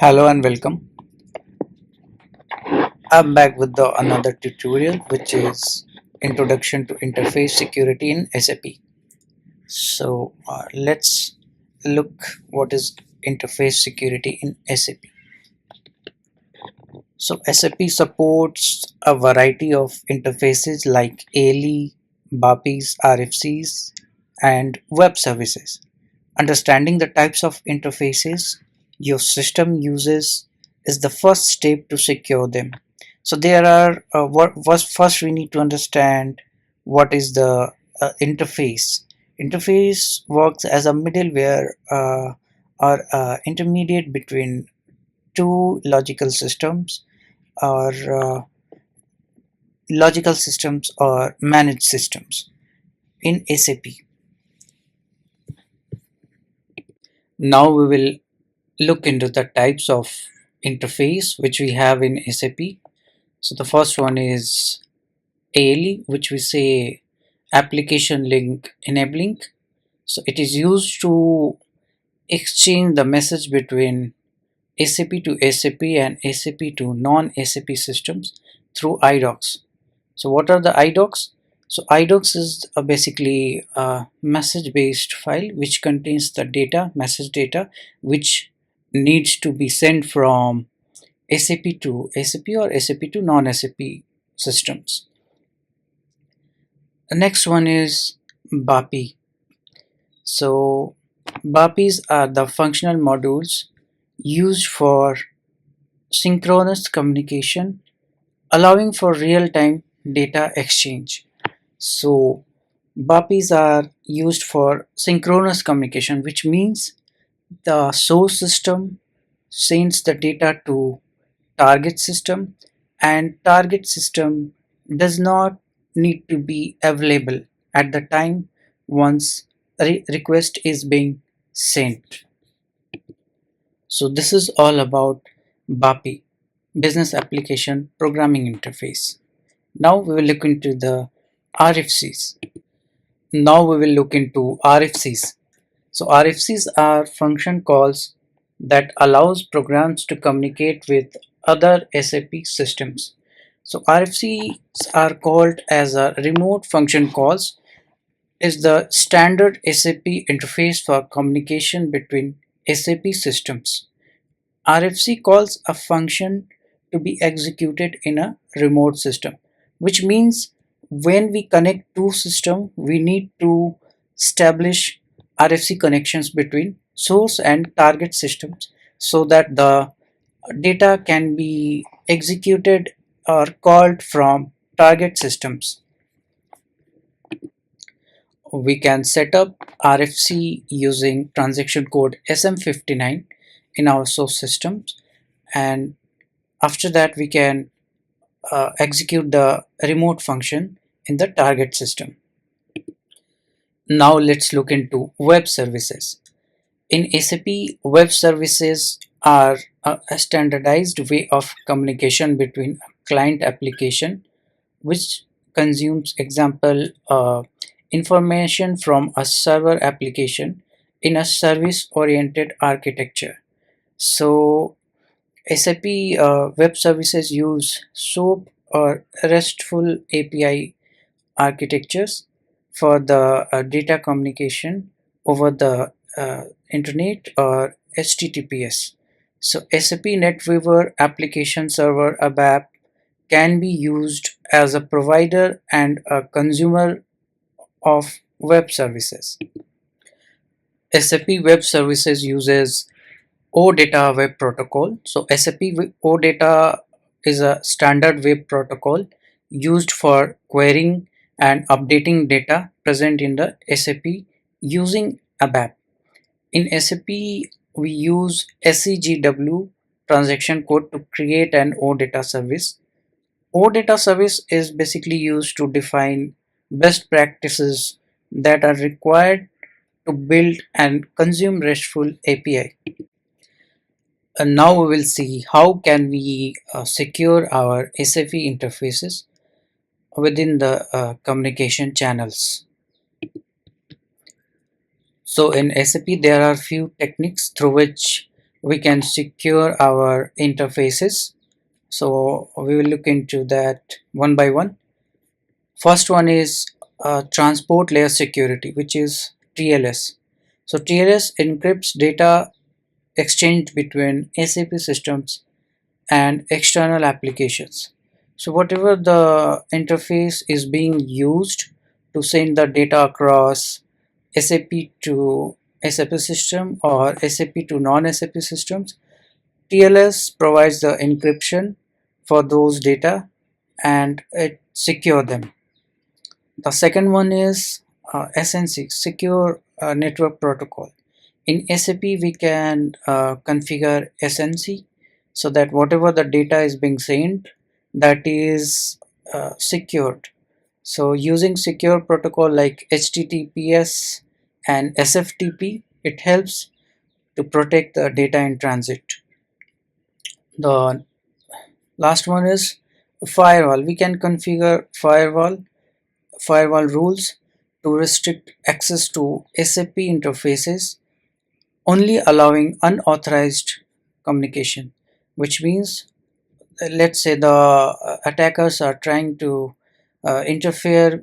Hello and welcome. I'm back with another tutorial which is Introduction to Interface Security in SAP. Let's look what is interface security in SAP. So SAP supports a variety of interfaces like ALE, BAPIs, RFCs and web services. Understanding the types of interfaces your system uses is the first step to secure them. So there are what was first we need to understand what is the interface. Interface works as a middleware or intermediate between two or logical systems or managed systems in SAP. Now we will look into the types of interface which we have in SAP. So the first one is ALE, which we say application link enabling. So it is used to exchange the message between SAP to SAP and SAP to non-SAP systems through iDocs. So what are the iDocs? So iDocs is basically a message-based file which contains the message data, which needs to be sent from SAP to SAP or SAP to non-SAP systems. The next one is BAPI. So BAPIs are the functional modules used for synchronous communication, allowing for real-time data exchange. So BAPIs are used for synchronous communication, which means the source system sends the data to target system, and target system does not need to be available at the time once request is being sent. So this is all about BAPI, Business Application Programming Interface. Now we will look into the RFCs. Now we will look into RFCs. So RFCs are function calls that allows programs to communicate with other SAP systems. So RFCs are called as a remote function calls is the standard SAP interface for communication between SAP systems. RFC calls a function to be executed in a remote system, which means when we connect two systems, we need to establish RFC connections between source and target systems so that the data can be executed or called from target systems. We can set up RFC using transaction code SM59 in our source systems, and after that we can execute the remote function in the target system. Now let's look into web services. In SAP, web services are a standardized way of communication between a client application which consumes example information from a server application in a service oriented architecture. So SAP web services use SOAP or RESTful API architectures for the data communication over the internet or HTTPS. So SAP NetWeaver Application Server ABAP can be used as a provider and a consumer of web services. SAP Web Services uses OData Web Protocol. So SAP OData is a standard web protocol used for querying and updating data present in the SAP using ABAP. In SAP, we use SEGW transaction code to create an OData service. OData service is basically used to define best practices that are required to build and consume RESTful API. And now we will see how can we secure our SAP interfaces within the communication channels. So in SAP there are few techniques through which we can secure our interfaces. So we will look into that one by one. First one is transport layer security, which is TLS. So TLS encrypts data exchanged between SAP systems and external applications. So whatever the interface is being used to send the data across SAP to SAP system or SAP to non-SAP systems, TLS provides the encryption for those data and it secure them. The second one is SNC, Secure Network Protocol. In SAP, we can configure SNC so that whatever the data is being sent, that is secured. So using secure protocol like HTTPS and SFTP, it helps to protect the data in transit. The last one is firewall. We can configure firewall rules to restrict access to SAP interfaces, only allowing unauthorized communication, which means let's say the attackers are trying to interfere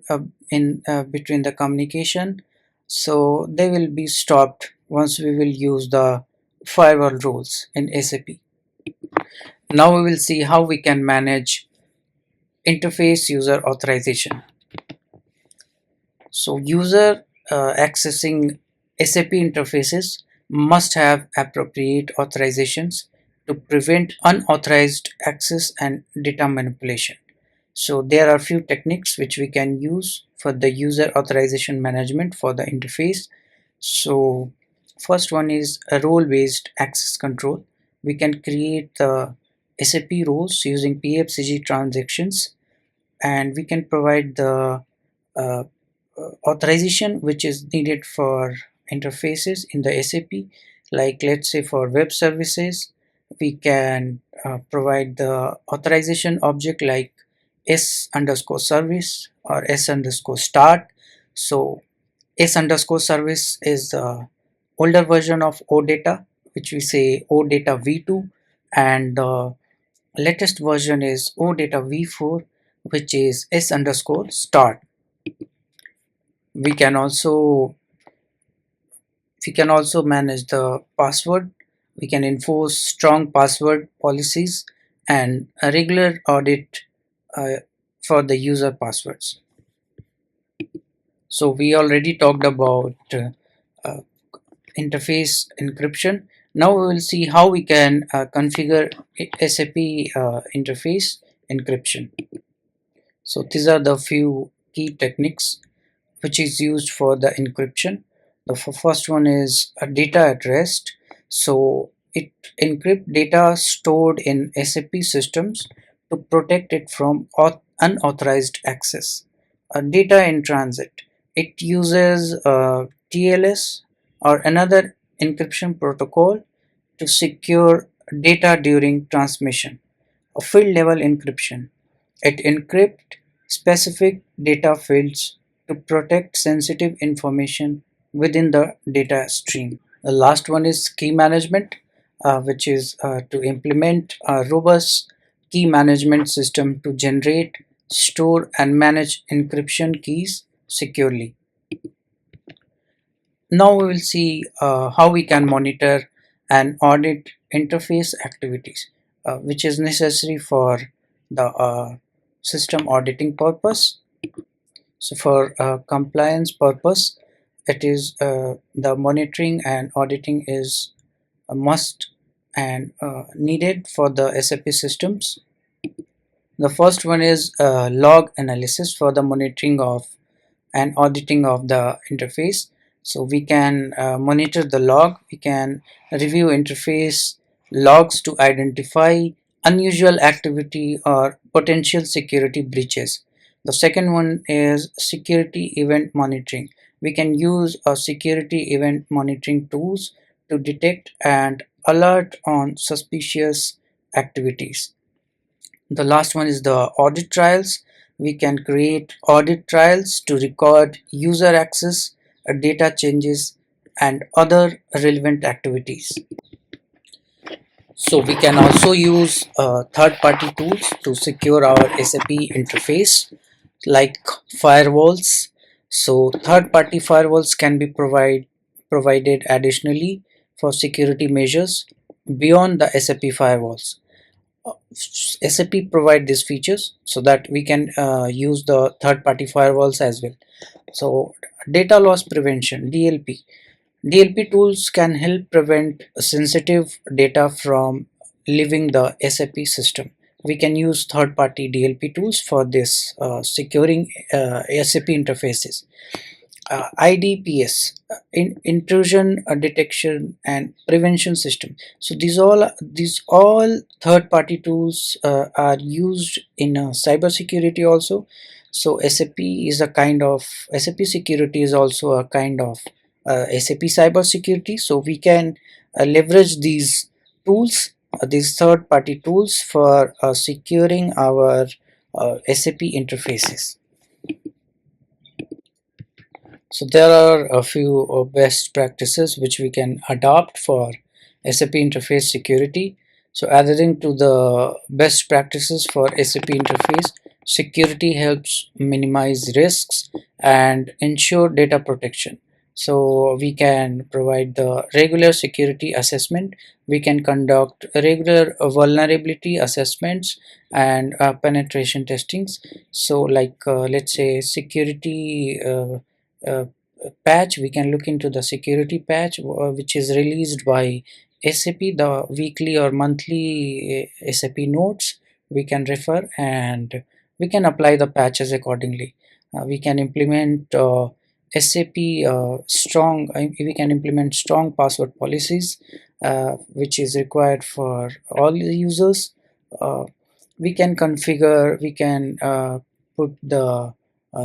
in between the communication, so they will be stopped once we will use the firewall rules in SAP. Now we will see how we can manage interface user authorization. So user accessing SAP interfaces must have appropriate authorizations to prevent unauthorized access and data manipulation. So there are few techniques which we can use for the user authorization management for the interface. So first one is a role-based access control. We can create the SAP roles using PFCG transactions, and we can provide the uh, authorization which is needed for interfaces in the SAP. Like let's say for web services, we can provide the authorization object like s underscore service or s underscore start. So s underscore service is the older version of OData, which we say OData v2, and the latest version is OData v4, which is s underscore start. we can also we can also manage the password. We can enforce strong password policies and a regular audit uh, for the user passwords. So we already talked about uh, interface encryption. Now we will see how we can configure SAP interface encryption. So these are the few key techniques which is used for the encryption. The first one is a data at rest. So it encrypt data stored in SAP systems to protect it from unauthorized access. Data in transit. It uses TLS or another encryption protocol to secure data during transmission. A field level encryption. It encrypts specific data fields to protect sensitive information within the data stream. The last one is key management, which is to implement a robust key management system to generate, store, and manage encryption keys securely. Now we will see how we can monitor and audit interface activities, which is necessary for the system auditing purpose. So for compliance purpose, it is the monitoring and auditing is a must and needed for the SAP systems. The first one is log analysis for the monitoring of and auditing of the interface. So we can monitor the log, we can review interface logs to identify unusual activity or potential security breaches. The second one is security event monitoring. We can use a security event monitoring tools to detect and alert on suspicious activities. The last one is the audit trials. We can create audit trials to record user access, data changes, and other relevant activities. So we can also use third-party tools to secure our SAP interface, like firewalls. So third-party firewalls can be provided additionally for security measures beyond the SAP firewalls. SAP provide these features so that we can use the third-party firewalls as well. So data loss prevention (DLP). DLP tools can help prevent sensitive data from leaving the SAP system. We can use third-party DLP tools for this securing SAP interfaces. IDPS, intrusion detection and prevention system. So these all third-party tools are used in cybersecurity also. So SAP security is also a kind of SAP cybersecurity. So we can leverage these tools, these third-party tools for securing our SAP interfaces. So there are a few best practices which we can adopt for SAP interface security. So adhering to the best practices for SAP interface security helps minimize risks and ensure data protection. So we can provide the regular security assessment. We can conduct regular vulnerability assessments and penetration testings. So like let's say security uh, patch, we can look into the security patch which is released by SAP, the weekly or monthly SAP notes we can refer, and we can apply the patches accordingly. We can implement SAP we can implement strong password policies which is required for all the users. uh, we can put the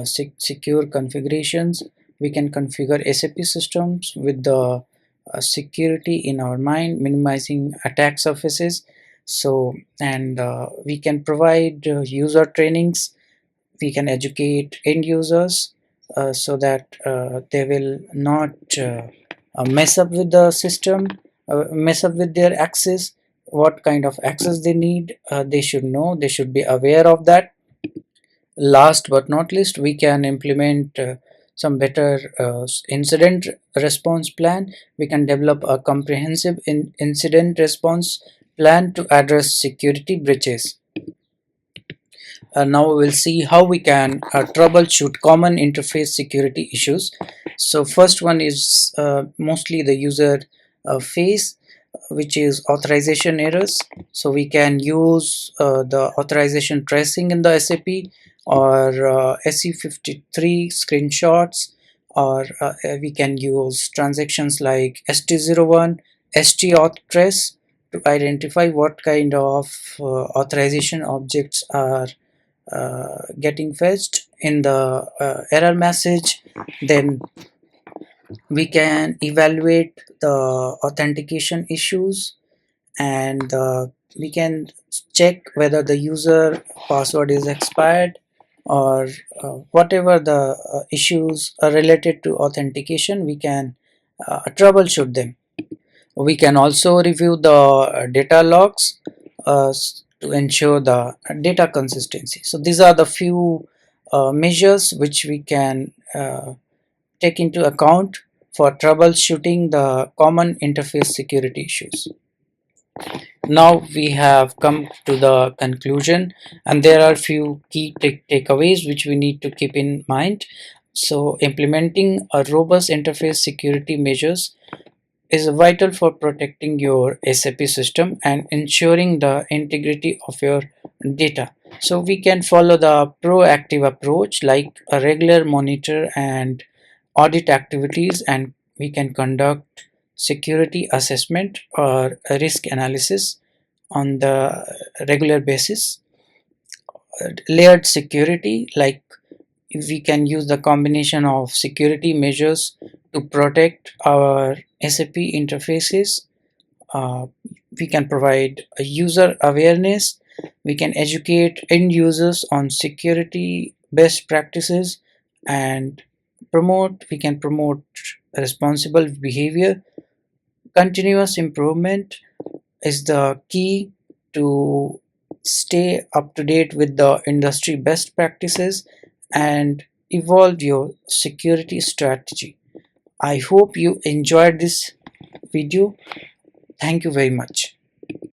secure configurations. We can configure SAP systems with the security in our mind, minimizing attack surfaces. So and we can provide user trainings. We can educate end users so that they will not mess up with the system, mess up with their access. What kind of access they need, they should know, they should be aware of that. Last but not least, we can implement some better incident response plan. We can develop a comprehensive incident response plan to address security breaches. Now we'll see how we can troubleshoot common interface security issues. So first one is mostly the user face, which is authorization errors. So we can use the authorization tracing in the SAP, or SE53 screenshots, or we can use transactions like ST01, ST trace to identify what kind of authorization objects are getting fetched in the error message. Then we can evaluate the authentication issues, and we can check whether the user password is expired, or whatever the issues are related to authentication, we can troubleshoot them. We can also review the data logs to ensure the data consistency. So these are the few measures which we can take into account for troubleshooting the common interface security issues. Now we have come to the conclusion, and there are few key takeaways which we need to keep in mind. So implementing a robust interface security measures is vital for protecting your SAP system and ensuring the integrity of your data. So we can follow the proactive approach, like a regular monitor and audit activities, and we can conduct security assessment or a risk analysis on the regular basis. Layered security, like we can use the combination of security measures to protect our SAP interfaces. uh, we can provide a user awareness. We can educate end users on security best practices, and we can promote responsible behavior, continuous improvement, is the key to stay up to date with the industry best practices and evolve your security strategy. I hope you enjoyed this video. Thank you very much.